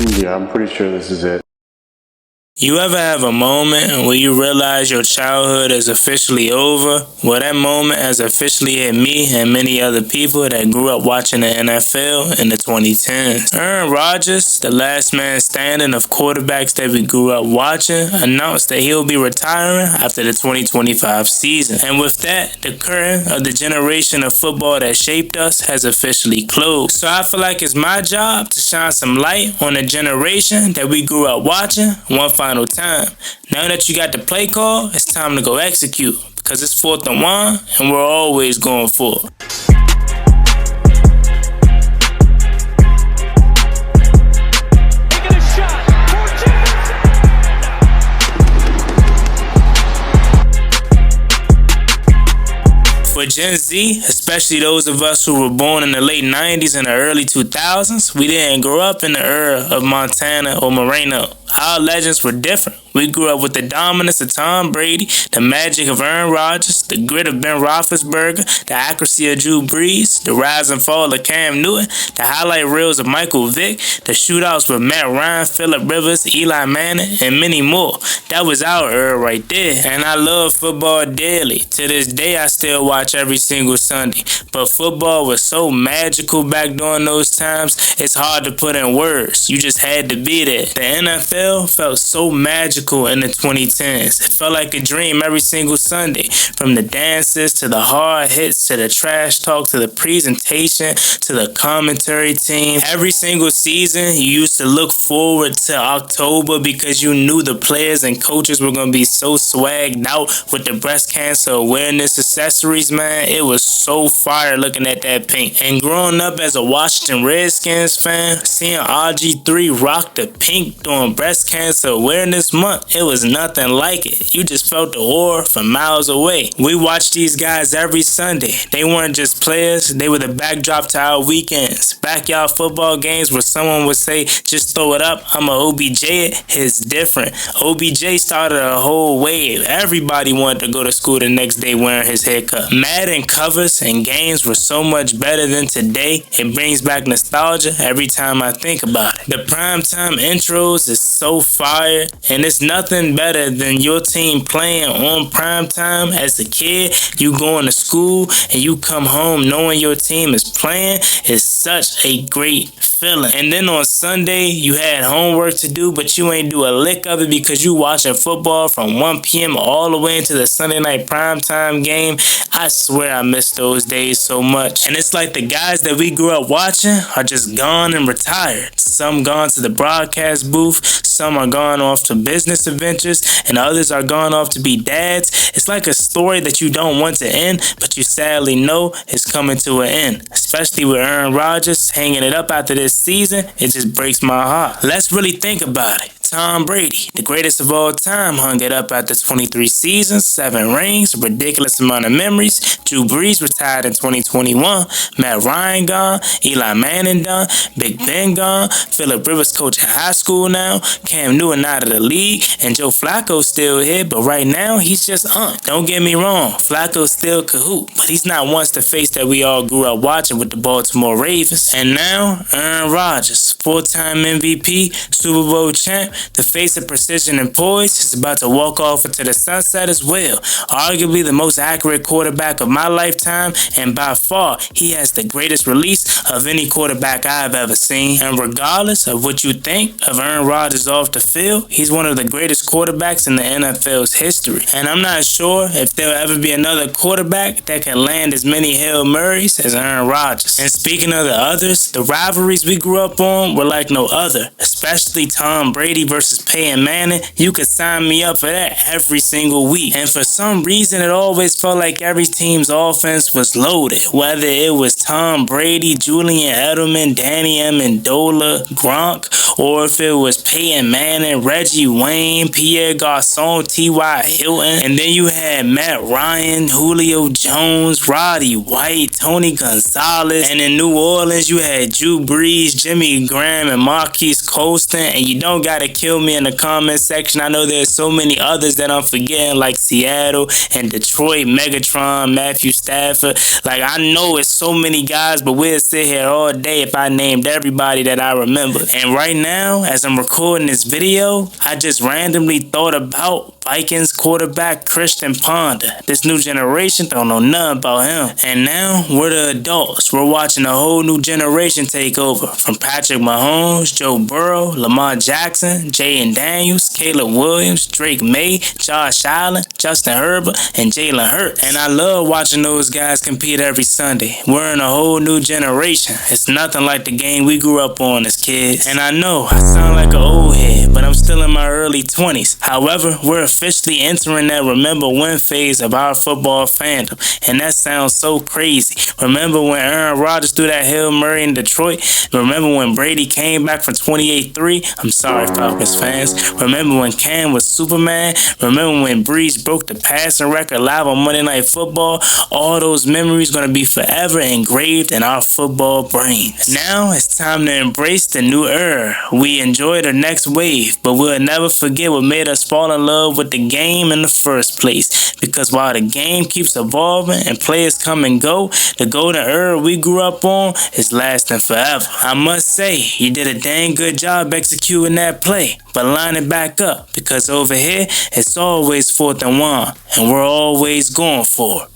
Yeah, I'm pretty sure this is it. You ever have a moment where you realize your childhood is officially over? Well, that moment has officially hit me and many other people that grew up watching the NFL in the 2010s. Aaron Rodgers, the last man standing of quarterbacks that we grew up watching, announced that he'll be retiring after the 2025 season. And with that, the curtain of the generation of football that shaped us has officially closed. So I feel like it's my job to shine some light on the generation that we grew up watching one final time. Now that you got the play call, it's time to go execute because it's 4th and 1 and we're always going for it. For Gen Z, especially those of us who were born in the late 90s and the early 2000s, we didn't grow up in the era of Montana or Moreno. Our legends were different. We grew up with the dominance of Tom Brady, the magic of Aaron Rodgers, the grit of Ben Roethlisberger, the accuracy of Drew Brees, the rise and fall of Cam Newton, the highlight reels of Michael Vick, the shootouts with Matt Ryan, Phillip Rivers, Eli Manning, and many more. That was our era right there, and I love football dearly. To this day, I still watch every single Sunday. But football was so magical back during those times, it's hard to put in words. You just had to be there. The NFL felt so magical in the 2010s. It felt like a dream every single Sunday. From the dances to the hard hits to the trash talk to the presentation to the commentary team. Every single season, you used to look forward to October because you knew the players and coaches were going to be so swagged out with the breast cancer awareness accessories, man. It was so fire looking at that pink. And growing up as a Washington Redskins fan, seeing RG3 rock the pink during breast cancer awareness month, it was nothing like it. You just felt the aura from miles away. We watched these guys every Sunday. They weren't just players, they were the backdrop to our weekends. Backyard football games where someone would say, just throw it up, I'm a OBJ it, is different. OBJ started a whole wave. Everybody wanted to go to school the next day wearing his haircut. Madden covers and games were so much better than today. It brings back nostalgia every time I think about it. The primetime intros is so fire, and it's nothing better than your team playing on primetime. As a kid, you going to school and you come home knowing your team is playing is such a great feeling. And then on Sunday, you had homework to do, but you ain't do a lick of it because you watching football from 1 p.m. all the way into the Sunday night primetime game. I swear I miss those days so much. And it's like the guys that we grew up watching are just gone and retired. Some gone to the broadcast booth, some are gone off to business adventures, and others are gone off to be dads. It's like a story that you don't want to end, but you sadly know is coming to an end. Especially with Aaron Rodgers hanging it up after this season, it just breaks my heart. Let's really think about it. Tom Brady, the greatest of all time, hung it up after 23 seasons, 7 rings, a ridiculous amount of memories. Drew Brees retired in 2021. Matt Ryan gone. Eli Manning done. Big Ben gone. Phillip Rivers coaching high school now. Cam Newton out of the league. And Joe Flacco's still here, but right now he's just Don't get me wrong, Flacco's still Kahoot, but he's not once the face that we all grew up watching with the Baltimore Ravens. And now, Aaron Rodgers, 4-time MVP, Super Bowl champ, the face of precision and poise, is about to walk off into the sunset as well. Arguably the most accurate quarterback of my lifetime, and by far, he has the greatest release of any quarterback I've ever seen. And regardless of what you think of Aaron Rodgers off the field, he's one of the greatest quarterbacks in the NFL's history. And I'm not sure if there'll ever be another quarterback that can land as many Hail Marys as Aaron Rodgers. And speaking of the others, the rivalries we grew up on were like no other, especially Tom Brady versus Peyton Manning. You could sign me up for that every single week. And for some reason, it always felt like every team's offense was loaded. Whether it was Tom Brady, Julian Edelman, Danny Amendola, Gronk, or if it was Peyton Manning, Reggie Wayne, Pierre Garçon, T.Y. Hilton. And then you had Matt Ryan, Julio Jones, Roddy White, Tony Gonzalez. And in New Orleans, you had Drew Brees, Jimmy Graham, and Marquise Colston. And you don't got to kill me in the comment section. I know there's so many others that I'm forgetting, like Seattle and Detroit, Megatron, Matthew Stafford. Like, I know it's so many guys, but we'll sit here all day if I named everybody that I remember. And right now, as I'm recording this video, I just randomly thought about Vikings quarterback Christian Ponder. This new generation don't know nothing about him. And now, we're the adults. We're watching a whole new generation take over. From Patrick Mahomes, Joe Burrow, Lamar Jackson, Jayden Daniels, Caleb Williams, Drake May, Josh Allen, Justin Herbert, and Jalen Hurts. And I love watching those guys compete every Sunday. We're in a whole new generation. It's nothing like the game we grew up on as kids. And I know I sound like an old head, but I'm still in my early 20s. However, we're officially entering that remember when phase of our football fandom. And that sounds so crazy. Remember when Aaron Rodgers threw that Hail Mary in Detroit? Remember when Brady came back from 28-3? I'm sorry, Falcons fans. Remember when Cam was Superman? Remember when Breeze broke the passing record live on Monday Night Football? All those memories gonna be forever engraved in our football brains. Now it's time to embrace the new era. We enjoy the next wave, but we'll never forget what made us fall in love with the game in the first place. Because while the game keeps evolving and players come and go, the golden era we grew up on is lasting forever. I must say, you did a dang good job executing that play, but line it back up, because over here, it's always 4th and 1, and we're always going for it.